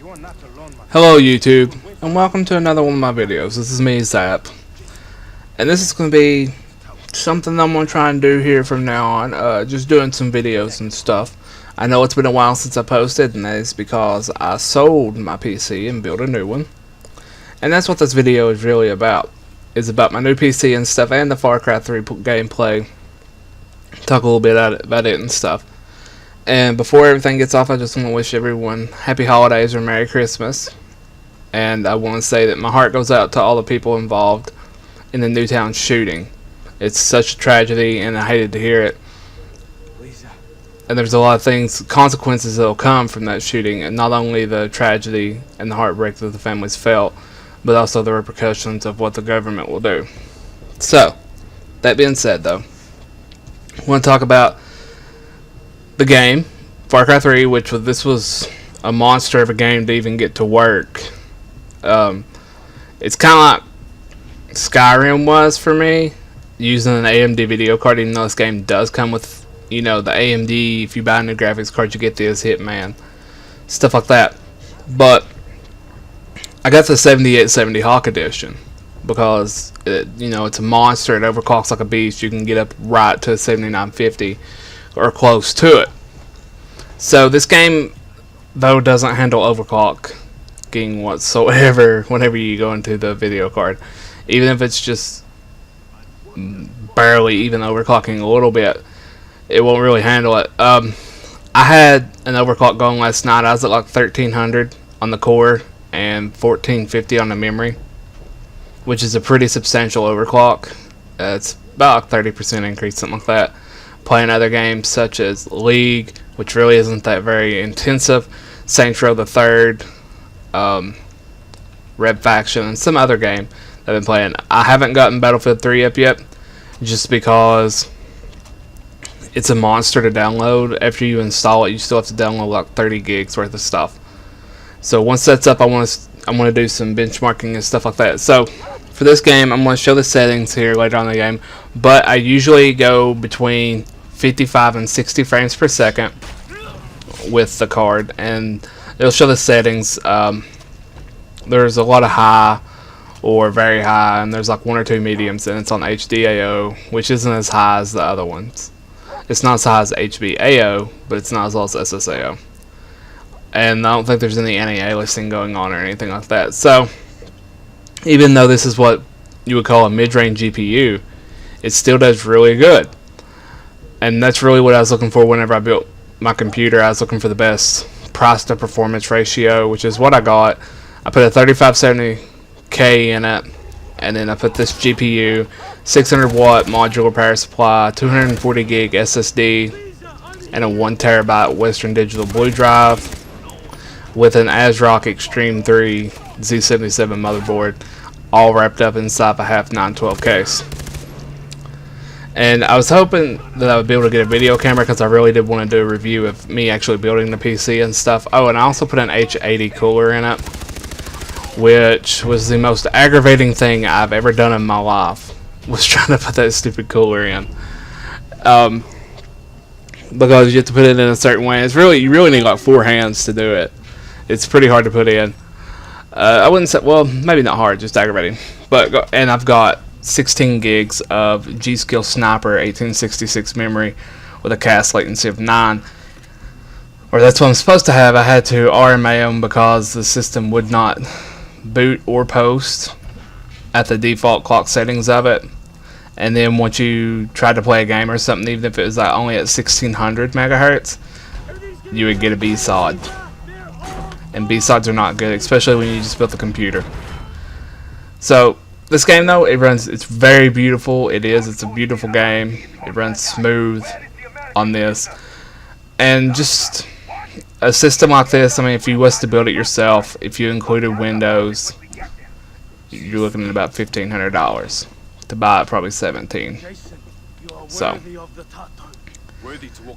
Hello YouTube, and welcome to another one of my videos. This is me, Zap, and this is going to be something I'm going to try and do here from now on, just doing some videos and stuff. I know it's been a while since I posted, and that is because I sold my PC and built a new one. And that's what this video is really about. It's about my new PC and stuff, and the Far Cry 3 gameplay. Talk a little bit about it and stuff. And before everything gets off, I just want to wish everyone happy holidays or Merry Christmas. And I want to say that my heart goes out to all the people involved in the Newtown shooting. It's such a tragedy, and I hated to hear it. And there's a lot of consequences that will come from that shooting, and not only the tragedy and the heartbreak that the families felt, but also the repercussions of what the government will do. So, that being said, though, I want to talk about the game, Far Cry 3, this was a monster of a game to even get to work. It's kind of like Skyrim was for me, using an AMD video card, even though this game does come with, you know, the AMD, if you buy a new graphics card, you get this Hitman, stuff like that. But I got the 7870 Hawk edition because it's a monster. It overclocks like a beast. You can get up right to a 7950 or close to it. So this game, though, doesn't handle overclocking whatsoever whenever you go into the video card, even if it's just barely even overclocking a little bit. It won't really handle it. I had an overclock going last night. I was at like 1300 on the core and 1450 on the memory, which is a pretty substantial overclock. It's about a 30% increase, something like that. Playing other games such as League, which really isn't that very intensive, Saints Row the Third, Red Faction, and some other game that I've been playing. I haven't gotten Battlefield 3 up yet, just because it's a monster to download. After you install it, you still have to download like 30 gigs worth of stuff. So once that's up, I want to do some benchmarking and stuff like that. So for this game, I'm going to show the settings here later on in the game, but I usually go between 55 and 60 frames per second with the card, and it'll show the settings. There's a lot of high or very high, and there's like one or two mediums, and it's on HDAO, which isn't as high as the other ones. It's not as high as HBAO, but it's not as low as SSAO. And I don't think there's any anti-aliasing going on or anything like that. So even though this is what you would call a mid-range GPU, it still does really good. And that's really what I was looking for whenever I built my computer. I was looking for the best price to performance ratio, which is what I got. I put a 3570k in it, and then I put this GPU, 600 watt modular power supply, 240 gig SSD, and a 1 terabyte Western Digital Blue drive with an Asrock Extreme 3 Z77 motherboard, all wrapped up inside a half 912 case. And I was hoping that I would be able to get a video camera, because I really did want to do a review of me actually building the PC and stuff. Oh, and I also put an H80 cooler in it, which was the most aggravating thing I've ever done in my life, was trying to put that stupid cooler in. Because you have to put it in a certain way. You really need like 4 hands to do it. It's pretty hard to put in. I wouldn't say, well, maybe not hard, just aggravating. And I've got 16 gigs of g.skill Sniper 1866 memory with a cache latency of 9. Or that's what I'm supposed to have. I had to RMA them because the system would not boot or post at the default clock settings of it. And then once you tried to play a game or something, even if it was like only at 1600 megahertz, you would get a B-SOD. And B-SODs are not good, especially when you just built the computer. So this game, though, it's very beautiful. It's a beautiful game. It runs smooth on this. And just a system like this, I mean, if you was to build it yourself, if you included Windows, you're looking at about $1,500. To buy it, probably $17. So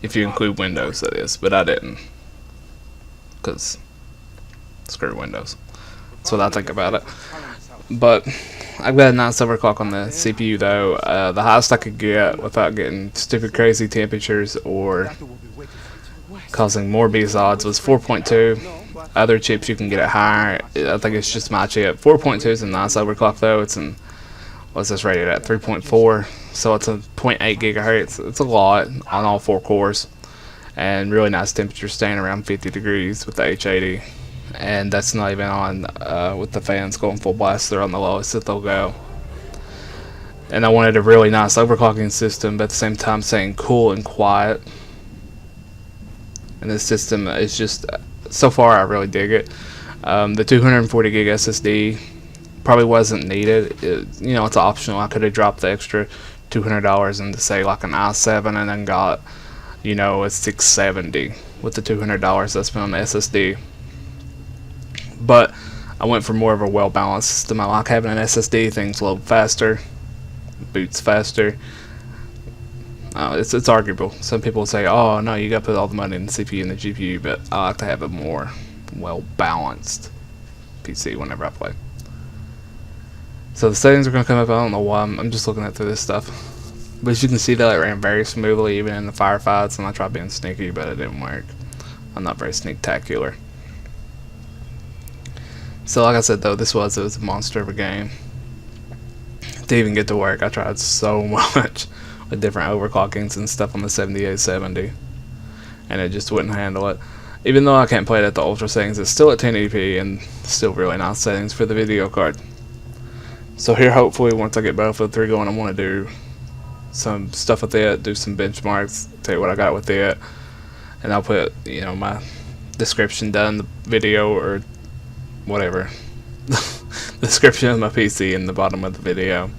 if you include Windows, that is. But I didn't, because screw Windows. That's what I think about it. But I've got a nice overclock on the CPU, though. The highest I could get without getting stupid crazy temperatures or causing more B-SODs was 4.2. other chips you can get it higher. I think it's just my chip. 4.2 is a nice overclock though. It's in, what's this rated at? 3.4. So it's a 0.8 gigahertz. It's a lot on all 4 cores. And really nice temperature, staying around 50 degrees with the H80. And that's not even on with the fans going full blast. They're on the lowest that they'll go. And I wanted a really nice overclocking system, but at the same time staying cool and quiet. And this system is just, so far I really dig it. The 240 gig SSD probably wasn't needed. You know, it's optional. I could have dropped the extra $200 into, say, like an i7 and then got, you know, a 670 with the $200 I spent on the SSD. But I went for more of a well-balanced system. I like having an SSD. Things load faster, boots faster. It's arguable. Some people say, oh no, you got to put all the money in the CPU and the GPU, but I like to have a more well-balanced PC whenever I play. So the settings are going to come up. I don't know why. I'm just looking at through this stuff. But as you can see, that it ran very smoothly even in the firefights, and I tried being sneaky, but it didn't work. I'm not very sneak-tacular. So like I said though, it was a monster of a game. To even get to work, I tried so much with different overclockings and stuff on the 7870, and it just wouldn't handle it. Even though I can't play it at the ultra settings, it's still at 1080p and still really nice settings for the video card. So here, hopefully, once I get Battlefield 3 going, I want to do some stuff with it, do some benchmarks, tell you what I got with it, and I'll put, you know, my description down in the video or whatever. The description of my PC in the bottom of the video,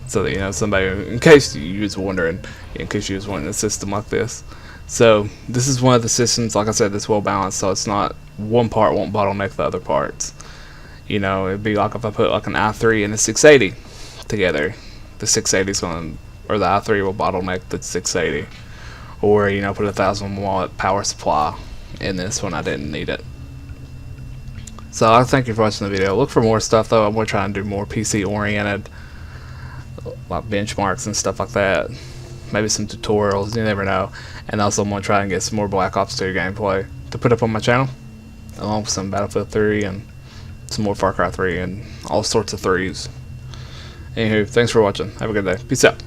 so that, you know, somebody, in case you was wondering, in case you was wanting a system like this. So this is one of the systems, like I said, that's well balanced, so it's not one part won't bottleneck the other parts. You know, it'd be like if I put like an i3 and a 680 together, the 680's going, or the i3 will bottleneck the 680, or, you know, put a 1000-watt power supply in this when I didn't need it. So I thank you for watching the video. Look for more stuff though. I'm going to try and do more PC oriented, like benchmarks and stuff like that. Maybe some tutorials, you never know. And also I'm going to try and get some more Black Ops 2 gameplay to put up on my channel, along with some Battlefield 3 and some more Far Cry 3 and all sorts of 3s. Anywho, thanks for watching. Have a good day. Peace out.